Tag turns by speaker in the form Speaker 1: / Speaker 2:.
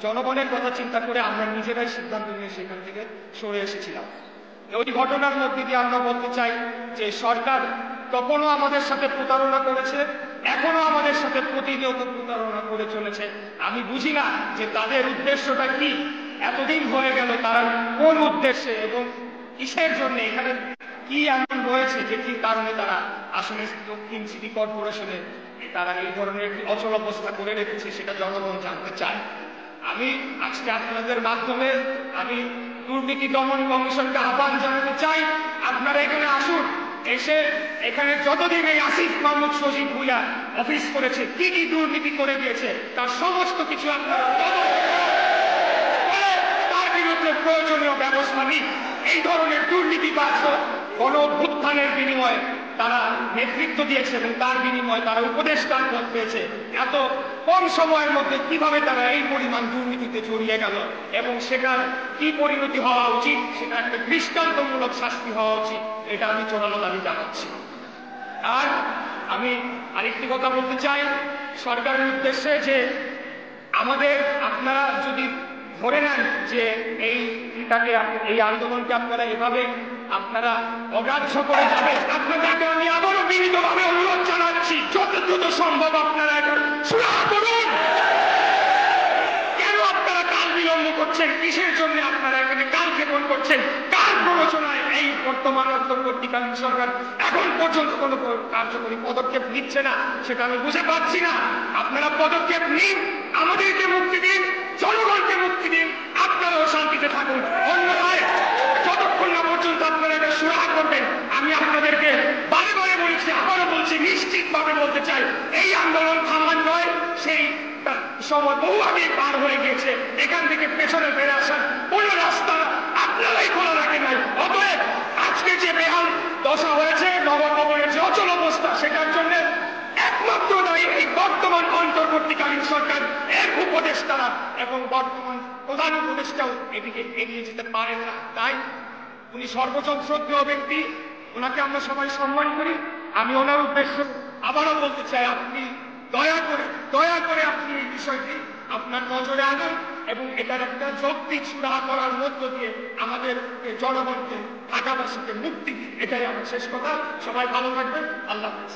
Speaker 1: জনগণের কথা চিন্তা করে আমরা নিজেরাই সিদ্ধান্ত নিয়ে সেখান থেকে সরে এসেছিলাম। ওই ঘটনার মধ্যে দিয়ে আমরা বলতে চাই যে সরকার তখনও আমাদের সাথে প্রতারণা করেছে, এখনো আমাদের সাথে প্রতিনিয়ত প্রতারণা করে চলেছে। আমি বুঝি না যে তাদের উদ্দেশ্যটা কি, এতদিন হয়ে গেল তারা কোন উদ্দেশ্যে এবং কিসের জন্য, এখানে কি এমন রয়েছে যে কি কারণে তারা আসলে দক্ষিণ সিটি কর্পোরেশনে তারা এই ধরনের একটি অচল অবস্থা করে রেখেছে, সেটা জনগণ জানতে চায়। আমি আজকে আপনাদের মাধ্যমে আমি দুর্নীতি দমন কমিশনকে আহ্বান জানাতে চাই, আপনারা এখানে আসুন, এসে এখানে যতদিন এই আসিফ মাহমুদ সজীব ভুইয়া অফিস করেছে, কি কি দুর্নীতি করে দিয়েছে তার সমস্ত কিছু আপনারা তার বিরুদ্ধে প্রয়োজনীয় ব্যবস্থা নিন। এই ধরনের দুর্নীতিবাজ গণ অভ্যুত্থানের বিনিময়ে তারা নেতৃত্ব দিয়েছে এবং তার বিনিময়ে তারা উপদেষ্টার পদ পেয়েছে। এত কম সময়ের মধ্যে কিভাবে তারা এই পরিমাণ দুর্নীতিতে জড়িয়ে গেল এবং সেটার কি পরিণতি হওয়া উচিত, সেটা একটা দৃষ্টান্তমূলক শাস্তি হওয়া উচিত, এটা আমি জোরালো দাবি জানাচ্ছি। আর আমি আরেকটি কথা বলতে চাই সরকারের উদ্দেশ্যে যে আমাদের আপনারা যদি ধরে নেন যে এই আন্দোলনকে আপনারা এভাবে আপনারা অগ্রাহ্য করে যাবেন, আপনাদেরকে আমি আবারও বিনীতভাবে অনুরোধ জানাচ্ছি যত দ্রুত সম্ভব আপনারা এটা সুরাহা করুন। কেন আপনারা কাল বিলম্ব করছেন, কিসের জন্য আপনারা এখানে কাল ক্ষেপণ করছেন, কার প্ররোচনায় এই বর্তমান অন্তর্বর্তীকালীন সরকার এখন পর্যন্ত কোনো কার্যকরী পদক্ষেপ নিচ্ছে না, সেটা আমি বুঝে পাচ্ছি না। আপনারা পদক্ষেপ নিন, আমাদেরকে মুক্তি দিন, জনগণকে মুক্তি দিন, আপনারাও শান্তিতে থাকুন। অন্যথায় যতক্ষণ না পর্যন্ত আপনারা এটা সুরাহা করবেন, আমি আপনাদেরকে বারে বারে বলেছি, আবারও বলছি, নিশ্চিতভাবে বলতে চাই, এই আন্দোলন থামার নয়, সেই সময় বহু আগে পার হয়ে গেছে। এখান থেকে পেছনে ফিরে আসার কোন রাস্তা আপনারাই খোলা রাখেন নাই। অতএব আজকে যে বেহাল দশা হয়েছে, নগরের যে অচল অবস্থা, সেটার জন্য একমাত্র দায়ী এই বর্তমান অন্তর্বর্তীকালীন সরকার, এক উপদেষ্টারা এবং বর্তমান প্রধান উপদেষ্টাও এদিকে এগিয়ে যেতে পারেন না। তাই উনি সর্বজন শ্রদ্ধেয় ব্যক্তি, ওনাকে আমরা সবাই সম্মান করি। আমি ওনার উদ্দেশ্যে আবারও বলতে চাই, আপনি দয়া করে আপনি এই বিষয়টি আপনার নজরে আনুন এবং এটার একটা যৌক্তিক সুরাহা করার মধ্য দিয়ে আমাদের জনগণকে, ঢাকাবাসীকে মুক্তি দিন। এটাই আমার শেষ কথা। সবাই ভালো থাকবেন। আল্লাহ হাফেজ।